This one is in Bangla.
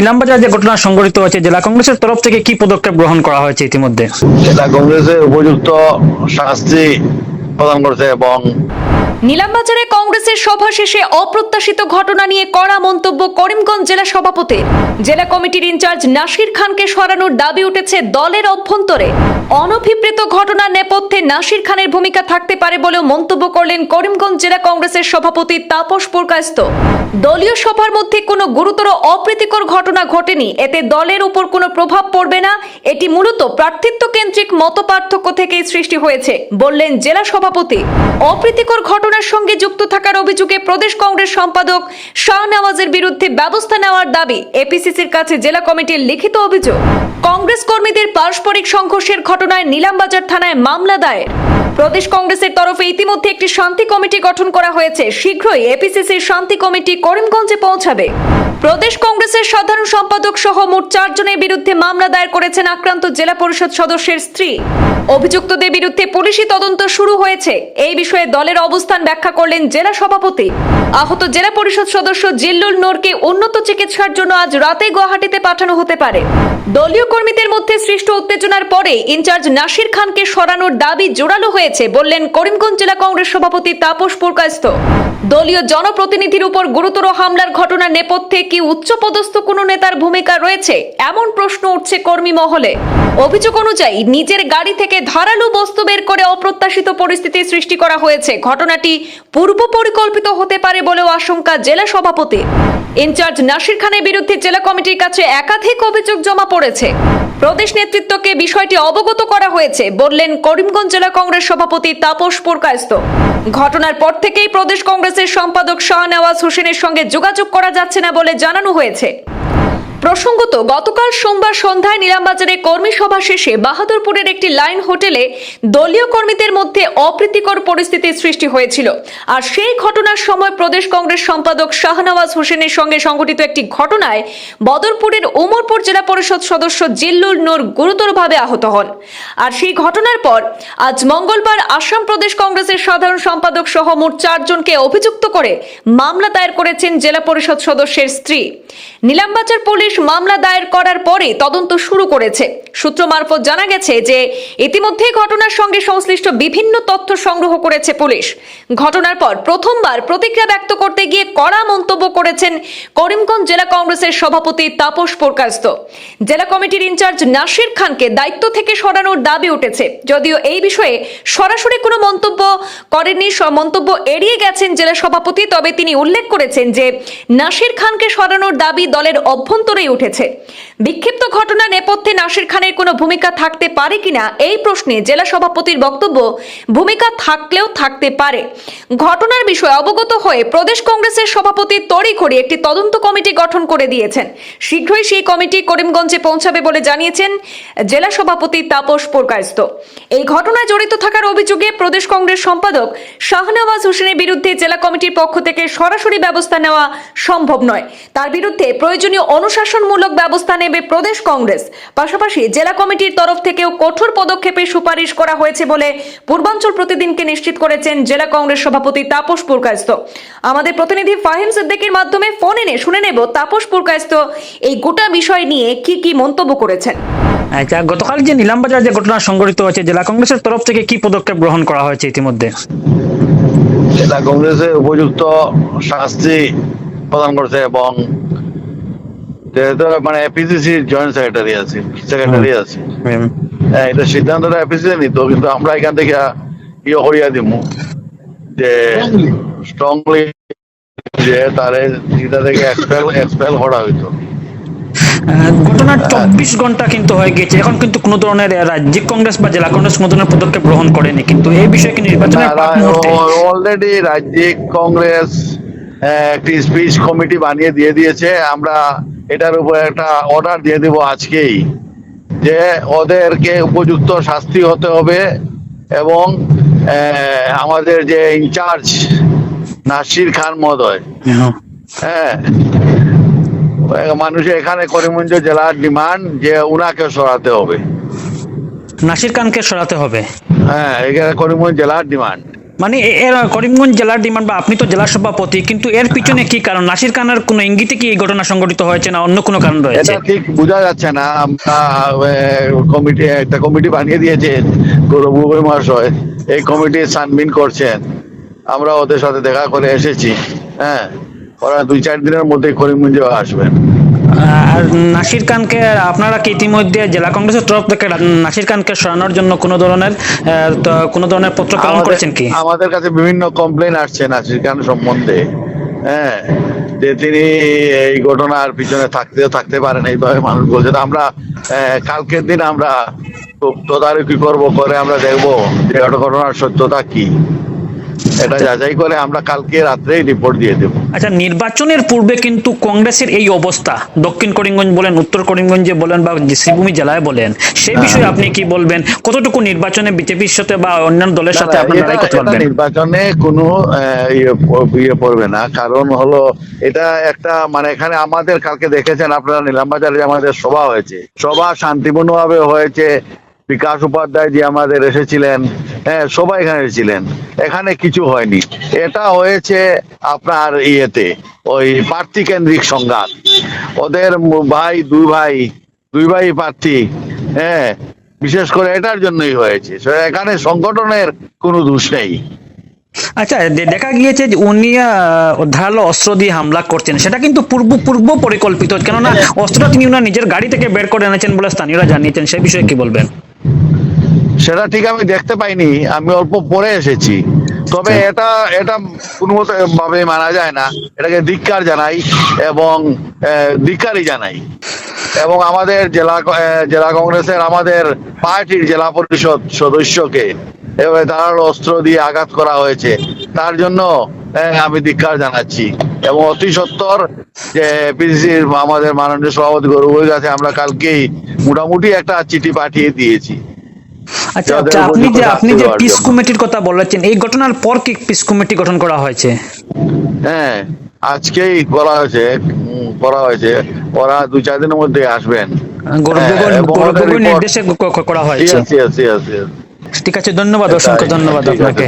ইলামবাজার যে ঘটনা সংঘটিত হয়েছে, জেলা কংগ্রেসের তরফ থেকে কি পদক্ষেপ গ্রহণ করা হয়েছে ইতিমধ্যে? জেলা কংগ্রেসের উপযুক্ত শাস্তি প্রদান করছে এবং নীলামবাজারে কংগ্রেসের সভা শেষে অপ্রত্যাশিত ঘটনা নিয়ে কড়া মন্তব্য করিমগঞ্জ জেলা সভাপতির। জেলা কমিটির ইনচার্জ নাসির খানকে সরানোর দাবি উঠেছে দলের অভ্যন্তরে। অনভিপ্রেত ঘটনার নেপথ্যে নাসির খানের ভূমিকা থাকতে পারে বলেও মন্তব্য করলেন করিমগঞ্জ জেলা কংগ্রেসের সভাপতি তাপস পুরকায়স্থ। দলীয় সভার মধ্যে কোনো গুরুতর অপ্রীতিকর ঘটনা ঘটেনি, এতে দলের উপর কোনো প্রভাব পড়বে না, এটি মূলত প্রার্থিত্ব কেন্দ্রিক মতপার্থক্য থেকেই সৃষ্টি হয়েছে বললেন জেলা সভাপতি। অপ্রীতিকর ঘটনার সঙ্গে যুক্ত থাকার অভিযোগে প্রদেশ কংগ্রেস সম্পাদক শাহনওয়াজের বিরুদ্ধে ব্যবস্থা নেওয়ার দাবি এপিসিসির কাছে জেলা কমিটির লিখিত অভিযোগ। কংগ্রেস কর্মীদের পারস্পরিক সংঘর্ষের ঘটনায় নীলামবাজার থানায় মামলা দায়ের। প্রদেশ কংগ্রেসের তরফে ইতিমধ্যে একটি শান্তি কমিটি গঠন করা হয়েছে, শীঘ্রই এপিসিসির শান্তি কমিটি করিমগঞ্জে পৌঁছাবে। প্রদেশ কংগ্রেসের সাধারণ সম্পাদক সহ মোট 4 জনের বিরুদ্ধে মামলা দায়ের করেছেন আক্রান্ত জেলা পরিষদ সদস্যের স্ত্রী। অভিযুক্তদের বিরুদ্ধে পুলিশি তদন্ত শুরু হয়েছে। এই বিষয়ে দলের অবস্থান ব্যাখ্যা করলেন জেলা সভাপতি। আহত জেলা পরিষদ সদস্য জিল্লুল নূরকে উন্নত চিকিৎসার জন্য আজ রাতে গুয়াহাটিতে পাঠানো হতে পারে। দলীয় কর্মীদের মধ্যে সৃষ্ট উত্তেজনার পরে ইনচার্জ নাসির খানকে সরানোর দাবি জোরালো হয়েছে বললেন করিমগঞ্জ জেলা কংগ্রেস সভাপতি তাপস পুরকায়স্থ। দলীয় জনপ্রতিনিধির উপর গুরুতর হামলার ঘটনার নেপথ্যে কি উচ্চপদস্থ কোনো নেতার ভূমিকা রয়েছে, এমন প্রশ্ন উঠছে কর্মী মহলে। অভিযোগ অনুযায়ী নিজের গাড়ি থেকে ধারালো বস্তু বের করে অপ্রত্যাশিত পরিস্থিতি সৃষ্টি করা হয়েছে। ঘটনাটি পূর্ব পরিকল্পিত হতে পারে বলেও আশঙ্কা জেলা সভাপতি। ইনচার্জ নাসির খানের বিরুদ্ধে জেলা কমিটির কাছে একাধিক অভিযোগ জমা পড়েছে। প্রদেশ নেতৃত্বকে বিষয়টি অবগত করা হয়েছে বললেন করিমগঞ্জ জেলা কংগ্রেস সভাপতি তাপস পুরকায়স্থ। ঘটনার পর থেকেই প্রদেশ কংগ্রেসের সম্পাদক শাহনওয়াজ হোসেনের সঙ্গে যোগাযোগ করা যাচ্ছে না বলে জানানো হয়েছে। প্রসঙ্গত, গতকাল সোমবার সন্ধ্যায় নীলামবাজারে কর্মী সভা শেষে বাহাদুরপুরের একটি লাইন হোটেলে দলীয় কর্মীদের মধ্যে অপ্রীতিকর পরিস্থিতির সৃষ্টি হয়েছিল। আর সেই ঘটনার সময় প্রদেশ কংগ্রেস সম্পাদক শাহনওয়াজ হোসেনের সঙ্গে সংঘটিত একটি ঘটনায় বদরপুরের উমরপুর জেলা পরিষদ সদস্য জিল্লুল নূর গুরুতরভাবে আহত হন। আর সেই ঘটনার পর আজ মঙ্গলবার আসাম প্রদেশ কংগ্রেসের সাধারণ সম্পাদক সহ মোট 4 জনকে অভিযুক্ত করে মামলা দায়ের করেছেন জেলা পরিষদ সদস্যের স্ত্রী। নীলামবাজার পুলিশ মামলা দায়ের করার পরে তদন্ত শুরু করেছে। সূত্র মারফত জানা গেছে যে ইতিমধ্যে ঘটনার সঙ্গে সংশ্লিষ্ট বিভিন্ন তথ্য সংগ্রহ করেছে পুলিশ। ঘটনার পর প্রথমবার প্রতিক্রিয়া ব্যক্ত করতে গিয়ে কড়া মন্তব্য করেছেন করিমগঞ্জ জেলা কংগ্রেসের সভাপতি তাপস পুরকায়স্থ। জেলা কমিটির ইনচার্জ নাসির খানকে দায়িত্ব থেকে সরানোর দাবি উঠেছে। যদিও এই বিষয়ে সরাসরি কোনো মন্তব্য করেননি, মন্তব্য এড়িয়ে গেছেন জেলা সভাপতি, তবে তিনি উল্লেখ করেছেন যে নাসির খানকে সরানোর দাবি দলের অভ্যন্তরে উঠেছে। বিক্ষিপ্ত ঘটনা নেপথ্যে নাসির খানের কোনো ভূমিকা থাকতে পারে কিনা এই প্রশ্নে জেলা সভাপতির বক্তব্য, ভূমিকা থাকলেও থাকতে পারে। ঘটনার বিষয়ে অবগত হয়ে প্রদেশ কংগ্রেসের সভাপতি তড়িঘড়ি একটি তদন্ত কমিটি গঠন করে দিয়েছেন। শীঘ্রই সেই কমিটি করিমগঞ্জে পৌঁছাবে বলে জানিয়েছেন জেলা সভাপতি তাপস পুরকায়স্থ। এই ঘটনায় জড়িত থাকার অভিযোগে প্রদেশ কংগ্রেস সম্পাদক শাহনওয়াজ হোসেনের বিরুদ্ধে জেলা কমিটির পক্ষ থেকে সরাসরি ব্যবস্থা নেওয়া সম্ভব নয়। তার বিরুদ্ধে প্রয়োজনীয় অনুশাসনমূলক ব্যবস্থা নেবে প্রদেশ কংগ্রেস। পাশাপাশি জেলা কমিটির তরফ থেকেও কঠোর পদক্ষেপের সুপারিশ করা হয়েছে বলে পূর্বাঞ্চল প্রতিদিনকে নিশ্চিত করেছেন জেলা কংগ্রেস সভাপতি তাপস পুরকায়স্থ। আমাদের প্রতিনিধি ফাহিম সিদ্দিকীর মাধ্যমে ফোন এনে শুনে নেব তাপস পুরকায়স্থ এই গোটা বিষয় নিয়ে কি মন্তব্য করেছেন। আচ্ছা, গতকাল যে নীলামবাজার যে ঘটনা সংঘটিত হয়েছে, জেলা কংগ্রেসের তরফ থেকে কি পদক্ষেপ গ্রহণ করা হয়েছে ইতিমধ্যে? জেলা কংগ্রেসের উপযুক্ত শাস্তি প্রদান করছে এবং মানে এপিসিসির জয়েন্ট সেক্রেটারি আছে। এটা সিদ্ধান্তটা এপিসিসি নিত, কিন্তু আমরা এখান থেকে ইয়ে করিয়া দিব যে স্ট্রংলি যে তারে এটা থেকে এক্সপেল করা হইতো। ঘটনার 24 ঘন্টা কিন্তু হয়ে গেছে, এখন কিন্তু কোনো ধরনের রাজ্যিক কংগ্রেস বা জেলা কংগ্রেস কোনো ধরনের পদক্ষেপ গ্রহণ করেনি, কিন্তু এই বিষয়ে কি নির্বাচনের অলরেডি রাজ্যিক কংগ্রেস একটি স্পিচ কমিটি বানিয়ে দিয়ে দিয়েছে। আমরা এটার উপর একটা অর্ডার দিয়ে দেব আজকেই যে ওদেরকে উপযুক্ত শাস্তি হতে হবে এবং আমাদের যে ইনচার্জ নাসির খান মহোদয়, মানুষের এখানে করিমগঞ্জ জেলার ডিমান্ড যে উনাকে সরাতে হবে, নাসির খানকে সরাতে হবে। এখানে করিমগঞ্জ জেলার ডিমান্ড মানে এর করিমগঞ্জ জেলার ডিমান্ড, বা আপনি তো জেলা সভাপতি, কিন্তু এর পিছনে কি কারণ? নাসির খানের কোনো ইঙ্গিতে কি এই ঘটনা সংঘটিত হয়েছে, না অন্য কোনো কারণ রয়েছে? এটা ঠিক বোঝা যাচ্ছে না। আমরা একটা কমিটি বানিয়ে দিয়েছেন গৌরব গগৈ মহাশয়, এই কমিটি ছানবিন করছেন। আমরা ওদের সাথে দেখা করে এসেছি। হ্যাঁ, ওরা 2-4 দিনের মধ্যে করিমগঞ্জে আসবেন। আর নাসির খানকে আপনারা কি ইতিমধ্যে জেলা কংগ্রেসের তরফ থেকে নাসির খানকে সরানোর জন্য কোনো ধরনের পত্র প্রেরণ করেছেন কি? আমাদের কাছে বিভিন্ন কমপ্লেন আসছে নাসির খান সম্বন্ধে। হ্যাঁ, যে তিনি এই ঘটনার পিছনে থাকতে পারেন, এইভাবে মানুষ বলছে। তো আমরা কালকের দিন আমরা খুব তদারকি করে আমরা দেখবো যে ঘটনার সত্যতা কি, এটা যাচাই করে আমরা কালকে রাত্রেই রিপোর্ট দিয়ে দেবো। আচ্ছা, নির্বাচনের পূর্বে কিন্তু কংগ্রেসের এই অবস্থা, দক্ষিণ করিমগঞ্জ বলেন, উত্তর করিমগঞ্জে বলেন, বা শ্রীভূমি জেলায় বলেন, সেই বিষয়ে আপনি কি বলবেন? কতটুকু নির্বাচনে বিজেপির সাথে বা অন্যান্য দলের সাথে আপনি লড়াই করতে পারবেন? নির্বাচনে কোনো ইয়ে পড়বে না, কারণ হলো এটা একটা মানে এখানে আমাদের কালকে দেখেছেন আপনারা নীলামবাজারে আমাদের সভা হয়েছে, সভা শান্তিপূর্ণভাবে হয়েছে। বিকাশ উপাধ্যায় যে আমাদের এসেছিলেন, হ্যাঁ, সবাই এখানে এসেছিলেন, এখানে কিছু হয়নি। এটা হয়েছে আপনার ইয়েতে ওই প্রার্থী কেন্দ্রিক সংঘাত। ওদের দুই ভাই প্রার্থী, হ্যাঁ, বিশেষ করে এটার জন্যই হয়েছে। এখানে সংগঠনের কোনো দোষ নেই। আচ্ছা, দেখা গিয়েছে যে উনি ধারালো অস্ত্র দিয়ে হামলা করছেন, সেটা কিন্তু পূর্ব পরিকল্পিত, কেননা অস্ত্রটা তিনি ওনার নিজের গাড়ি থেকে বের করে এনেছেন বলে স্থানীয়রা জানিয়েছেন। সেই বিষয়ে কি বলবেন? সেটা ঠিক আমি দেখতে পাইনি, আমি অল্প পরে এসেছি। তবে এটা কোনো ভাবে মানা যায় না, এটাকে ধিক্কার জানাই এবং ধিক্কারই জানাই। এবং আমাদের জেলা কংগ্রেসের আমাদের পার্টির জেলা পরিষদ সদস্যকে এভাবে ধারালো অস্ত্র দিয়ে আঘাত করা হয়েছে, তার জন্য আমি ধিক্কার জানাচ্ছি। এবং অতি সত্বর যে পিসিসির আমাদের মাননীয় সভাপতি গৌরব গগৈর কাছে আমরা কালকেই মোটামুটি একটা চিঠি পাঠিয়ে দিয়েছি। আচ্ছা, আপনি যে পিস কমিটির কথা বলেছেন, এই ঘটনার পর কি পিস কমিটি গঠন করা হয়েছে? হ্যাঁ, আজকেই করা হয়েছে। ওরা 2-4 দিনের মধ্যে আসবেন। গৌরব গগৈর নির্দেশে করা হয়েছে। ঠিক আছে, ঠিক আছে, ধন্যবাদ, অসংখ্য ধন্যবাদ আপনাকে।